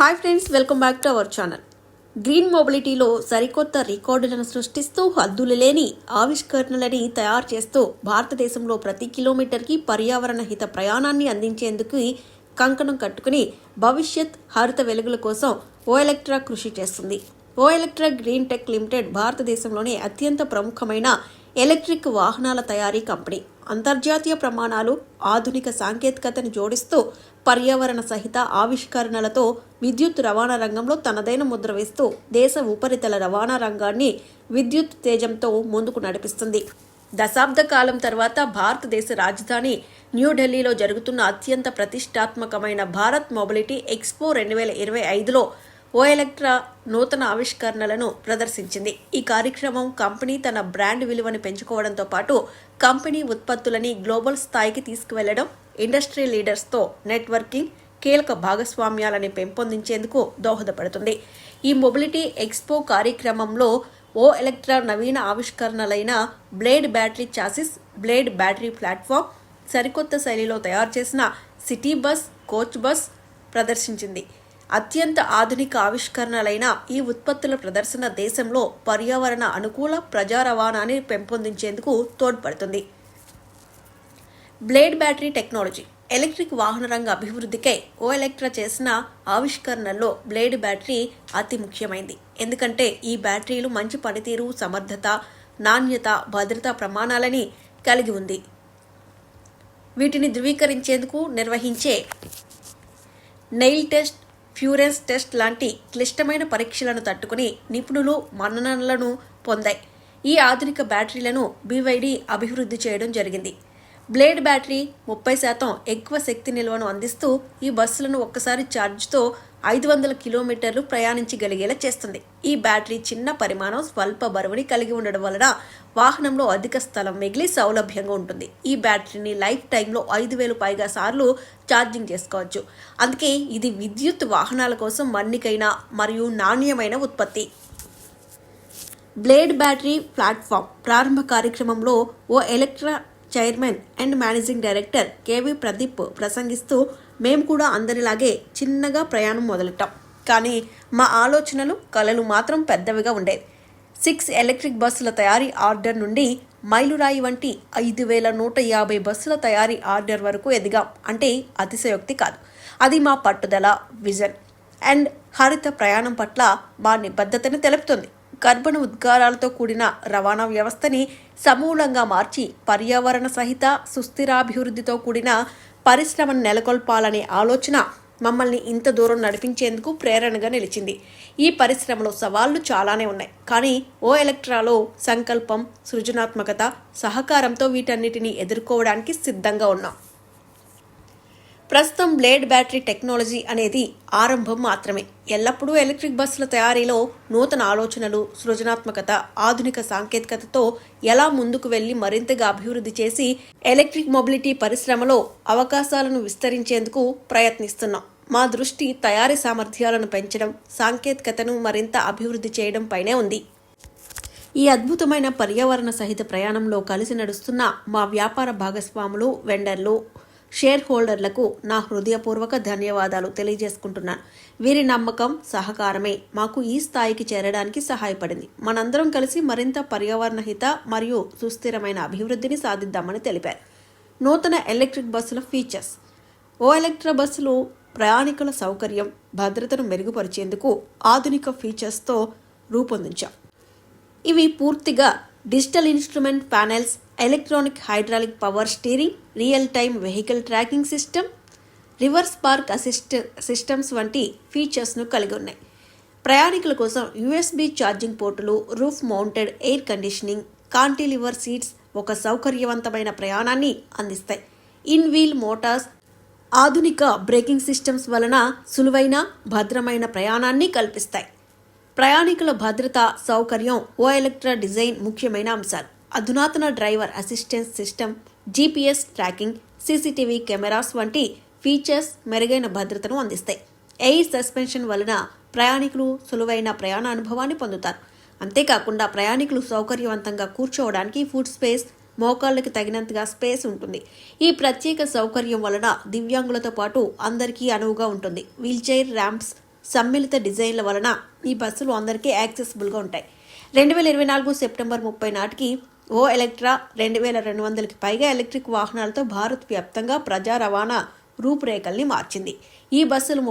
Hi friends, welcome back to our channel. Green మొబిలిటీలో సరికొత్త రికార్డులను సృష్టిస్తూ హద్దులు లేని ఆవిష్కరణలని తయారు చేస్తూ భారతదేశంలో ప్రతి కిలోమీటర్కి పర్యావరణ హిత ప్రయాణాన్ని అందించేందుకు కంకణం కట్టుకుని భవిష్యత్ హరిత వెలుగుల కోసం ఓఎలెక్ట్రా కృషి చేస్తుంది. ఓఎలెక్ట్రా గ్రీన్ టెక్ లిమిటెడ్ భారతదేశంలోనే అత్యంత ప్రముఖమైన ఎలక్ట్రిక్ వాహనాల తయారీ కంపెనీ. అంతర్జాతీయ ప్రమాణాలు, ఆధునిక సాంకేతికతను జోడిస్తూ పర్యావరణ సహిత ఆవిష్కరణలతో విద్యుత్ రవాణా రంగంలో తనదైన ముద్ర వేస్తూ దేశ ఉపరితల రవాణా రంగాన్ని విద్యుత్ తేజంతో ముందుకు నడిపిస్తుంది. దశాబ్ద కాలం తర్వాత భారతదేశ రాజధాని న్యూఢిల్లీలో జరుగుతున్న అత్యంత ప్రతిష్టాత్మకమైన భారత్ మొబిలిటీ ఎక్స్పో 2025లో ఓఎలెక్ట్రా నూతన ఆవిష్కరణలను ప్రదర్శించింది. ఈ కార్యక్రమం కంపెనీ తన బ్రాండ్ విలువను పెంచుకోవడంతో పాటు కంపెనీ ఉత్పత్తులని గ్లోబల్ స్థాయికి తీసుకువెళ్లడం, ఇండస్ట్రీ లీడర్స్తో నెట్వర్కింగ్, కీలక భాగస్వామ్యాలని పెంపొందించేందుకు దోహదపడుతుంది. ఈ మొబిలిటీ ఎక్స్పో కార్యక్రమంలో ఓఎలెక్ట్రా నవీన ఆవిష్కరణలైన blade battery chassis, blade battery platform, సరికొత్త శైలిలో తయారు చేసిన సిటీ బస్, కోచ్ బస్ ప్రదర్శించింది. అత్యంత ఆధునిక ఆవిష్కరణలైన ఈ ఉత్పత్తుల ప్రదర్శన దేశంలో పర్యావరణ అనుకూల ప్రజా రవాణాని పెంపొందించేందుకు తోడ్పడుతుంది. బ్లేడ్ బ్యాటరీ టెక్నాలజీ ఎలక్ట్రిక్ వాహన రంగ అభివృద్ధికై ఓఎలెక్ట్రా చేసిన ఆవిష్కరణల్లో బ్లేడ్ బ్యాటరీ అతి ముఖ్యమైంది. ఎందుకంటే ఈ బ్యాటరీలు మంచి పనితీరు, సమర్థత, నాణ్యత, భద్రతా ప్రమాణాలని కలిగి ఉంది. వీటిని ధృవీకరించేందుకు నిర్వహించే నెయిల్ టెస్ట్, ఫ్యూరెన్స్ టెస్ట్ లాంటి క్లిష్టమైన పరీక్షలను తట్టుకుని నిపుణులు మన్ననలను పొందాయి. ఈ ఆధునిక బ్యాటరీలను BYD అభివృద్ధి చేయడం జరిగింది. బ్లేడ్ బ్యాటరీ 30% ఎక్కువ శక్తి నిల్వను అందిస్తూ ఈ బస్సులను ఒక్కసారి ఛార్జ్తో 500 కిలోమీటర్లు ప్రయాణించగలిగేలా చేస్తుంది. ఈ బ్యాటరీ చిన్న పరిమాణం, స్వల్ప బరువుని కలిగి ఉండడం వలన వాహనంలో అధిక స్థలం మిగిలి సౌలభ్యంగా ఉంటుంది. ఈ బ్యాటరీని లైఫ్ టైంలో 5,000 పైగా సార్లు ఛార్జింగ్ చేసుకోవచ్చు. అందుకే ఇది విద్యుత్ వాహనాల కోసం మన్నికైన మరియు నాణ్యమైన ఉత్పత్తి. బ్లేడ్ బ్యాటరీ ప్లాట్ఫామ్ ప్రారంభ కార్యక్రమంలో Olectra chairman and managing director KV Pradeep ప్రసంగిస్తూ, మేము కూడా అందరిలాగే చిన్నగా ప్రయాణం మొదలెట్టాం, కానీ మా ఆలోచనలు, కలలు మాత్రం పెద్దవిగా ఉండేవి. 6 ఎలక్ట్రిక్ బస్సుల తయారీ ఆర్డర్ నుండి మైలురాయి వంటి 5,150 బస్సుల తయారీ ఆర్డర్ వరకు ఎదిగాం అంటే అతిశయోక్తి కాదు. అది మా పట్టుదల, విజన్ అండ్ హరిత ప్రయాణం పట్ల మా నిబద్ధతను తెలుపుతుంది. కర్బన ఉద్గారాలతో కూడిన రవాణా వ్యవస్థని సమూలంగా మార్చి పర్యావరణ సహిత సుస్థిరాభివృద్ధితో కూడిన పరిశ్రమను నెలకొల్పాలనే ఆలోచన మమ్మల్ని ఇంత దూరం నడిపించేందుకు ప్రేరణగా నిలిచింది. ఈ పరిశ్రమలో సవాళ్లు చాలానే ఉన్నాయి, కానీ ఓఎలెక్ట్రాలో సంకల్పం, సృజనాత్మకత, సహకారంతో వీటన్నిటిని ఎదుర్కోవడానికి సిద్ధంగా ఉన్నాం. ప్రస్తుతం బ్లేడ్ బ్యాటరీ టెక్నాలజీ అనేది ఆరంభం మాత్రమే. ఎల్లప్పుడూ ఎలక్ట్రిక్ బస్సుల తయారీలో నూతన ఆలోచనలు, సృజనాత్మకత, ఆధునిక సాంకేతికతతో ఎలా ముందుకు వెళ్లి మరింతగా అభివృద్ధి చేసి ఎలక్ట్రిక్ మొబిలిటీ పరిశ్రమలో అవకాశాలను విస్తరించేందుకు ప్రయత్నిస్తున్నాం. మా దృష్టి తయారీ సామర్థ్యాలను పెంచడం, సాంకేతికతను మరింత అభివృద్ధి చేయడం పైనే ఉంది. ఈ అద్భుతమైన పర్యావరణ సహిత ప్రయాణంలో కలిసి నడుస్తున్న మా వ్యాపార భాగస్వాములు, వెండర్లు, షేర్ హోల్డర్లకు నా హృదయపూర్వక ధన్యవాదాలు తెలియజేసుకుంటున్నాను. వీరి నమ్మకం, సహకారమే మాకు ఈ స్థాయికి చేరడానికి సహాయపడింది. మనందరం కలిసి మరింత పర్యావరణ హిత మరియు సుస్థిరమైన అభివృద్ధిని సాధిద్దామని తెలిపారు. నూతన ఎలక్ట్రిక్ బస్సుల ఫీచర్స్. ఓఎలెక్ట్రా బస్సులు ప్రయాణికుల సౌకర్యం, భద్రతను మెరుగుపరిచేందుకు ఆధునిక ఫీచర్స్తో రూపొందించాం. ఇవి పూర్తిగా digital instrument panels, electronic hydraulic power steering, real time vehicle tracking system, reverse park assist systems వంటి ఫీచర్స్ను కలిగి ఉన్నాయి. ప్రయాణికుల కోసం USB ఛార్జింగ్ పోర్టులు, roof mounted air conditioning, cantilever seats ఒక సౌకర్యవంతమైన ప్రయాణాన్ని అందిస్తాయి. ఇన్ వీల్ మోటార్స్, ఆధునిక బ్రేకింగ్ సిస్టమ్స్ వలన సులువైన, భద్రమైన ప్రయాణాన్ని కల్పిస్తాయి. ప్రయాణికుల భద్రత, సౌకర్యం ఓఎలెక్ట్రా డిజైన్ ముఖ్యమైన అంశాలు. అధునాతన driver assistance system, GPS tracking, CCTV cameras వంటి ఫీచర్స్ మెరుగైన భద్రతను అందిస్తాయి. ఎయిర్ సస్పెన్షన్ వలన ప్రయాణికులు సులువైన ప్రయాణ అనుభవాన్ని పొందుతారు. అంతేకాకుండా ప్రయాణికులు సౌకర్యవంతంగా కూర్చోవడానికి ఫుడ్ స్పేస్, మోకాళ్ళకి తగినంతగా స్పేస్ ఉంటుంది. ఈ ప్రత్యేక సౌకర్యం వలన దివ్యాంగులతో పాటు అందరికీ అనువుగా ఉంటుంది. వీల్చైర్ ర్యాంప్స్, సమ్మిళిత డిజైన్ల వలన ఈ బస్సులు అందరికీ యాక్సెసిబుల్గా ఉంటాయి. 2024 సెప్టెంబర్ 30 నాటికి ఓ ఎలక్ట్రా 2200కి పైగా ఎలక్ట్రిక్ వాహనాలతో భారత్ వ్యాప్తంగా ప్రజా రవాణా రూపురేఖల్ని మార్చింది. ఈ బస్సులు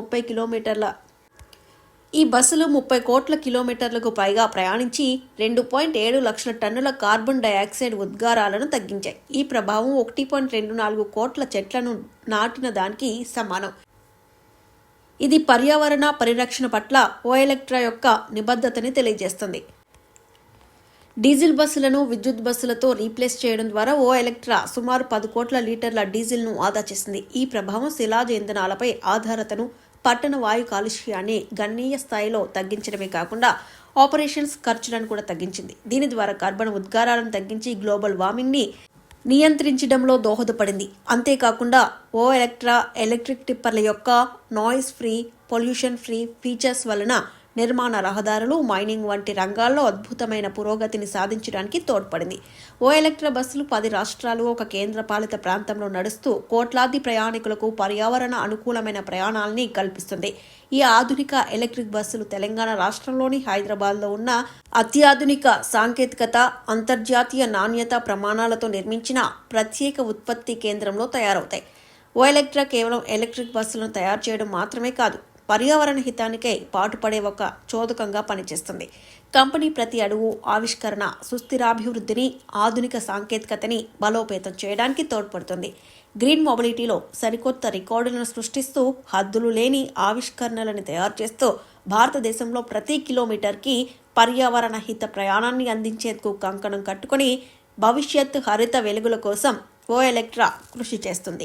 30 కోట్ల కిలోమీటర్లకు పైగా ప్రయాణించి 2.7 లక్షల టన్నుల కార్బన్ డయాక్సైడ్ ఉద్గారాలను తగ్గించాయి. ఈ ప్రభావం 1.24 కోట్ల చెట్లను నాటిన దానికి సమానం. ఇది పర్యావరణ పరిరక్షణ పట్ల ఓ ఎలక్ట్రా యొక్క నిబద్ధతని తెలియజేస్తుంది. డీజిల్ బస్సులను విద్యుత్ బస్సులతో రీప్లేస్ చేయడం ద్వారా ఓ ఎలక్ట్రా సుమారు 10 కోట్ల లీటర్ల డీజిల్ను ఆదా చేసింది. ఈ ప్రభావం శిలాజ ఇంధనాలపై ఆధారతను, పట్టణ వాయు కాలుష్యాన్ని గణనీయ స్థాయిలో తగ్గించడమే కాకుండా ఆపరేషన్స్ ఖర్చులను కూడా తగ్గించింది. దీని ద్వారా కార్బన్ ఉద్గారాలను తగ్గించి గ్లోబల్ వార్మింగ్ని నియంత్రించడంలో దోహదపడింది. అంతేకాకుండా ఓ ఎలక్ట్రా ఎలక్ట్రిక్ టిప్పర్ల యొక్క noise free, pollution free features వలన నిర్మాణ రహదారులు, మైనింగ్ వంటి రంగాల్లో అద్భుతమైన పురోగతిని సాధించడానికి తోడ్పడింది. ఓ ఎలక్ట్రా బస్సులు 10 రాష్ట్రాలు, ఒక కేంద్రపాలిత ప్రాంతంలో నడుస్తూ కోట్లాది ప్రయాణికులకు పర్యావరణ అనుకూలమైన ప్రయాణాలని కల్పిస్తుంది. ఈ ఆధునిక ఎలక్ట్రిక్ బస్సులు తెలంగాణ రాష్ట్రంలోని హైదరాబాద్లో ఉన్న అత్యాధునిక సాంకేతికత, అంతర్జాతీయ నాణ్యత ప్రమాణాలతో నిర్మించిన ప్రత్యేక ఉత్పత్తి కేంద్రంలో తయారవుతాయి. ఓ ఎలక్ట్రా కేవలం ఎలక్ట్రిక్ బస్సులను తయారు చేయడం మాత్రమే కాదు, పర్యావరణ హితానికై పాటుపడే ఒక చోదకంగా పనిచేస్తుంది. కంపెనీ ప్రతి అడుగు ఆవిష్కరణ సుస్థిరాభివృద్ధిని, ఆధునిక సాంకేతికతని బలోపేతం చేయడానికి తోడ్పడుతుంది. గ్రీన్ మొబిలిటీలో సరికొత్త రికార్డులను సృష్టిస్తూ, హద్దులు లేని ఆవిష్కరణలను తయారు చేస్తూ భారతదేశంలో ప్రతి కిలోమీటర్కి పర్యావరణ హిత ప్రయాణాన్ని అందించేందుకు కంకణం కట్టుకొని భవిష్యత్ హరిత వెలుగుల కోసం ఓ ఎలక్ట్రా కృషి చేస్తుంది.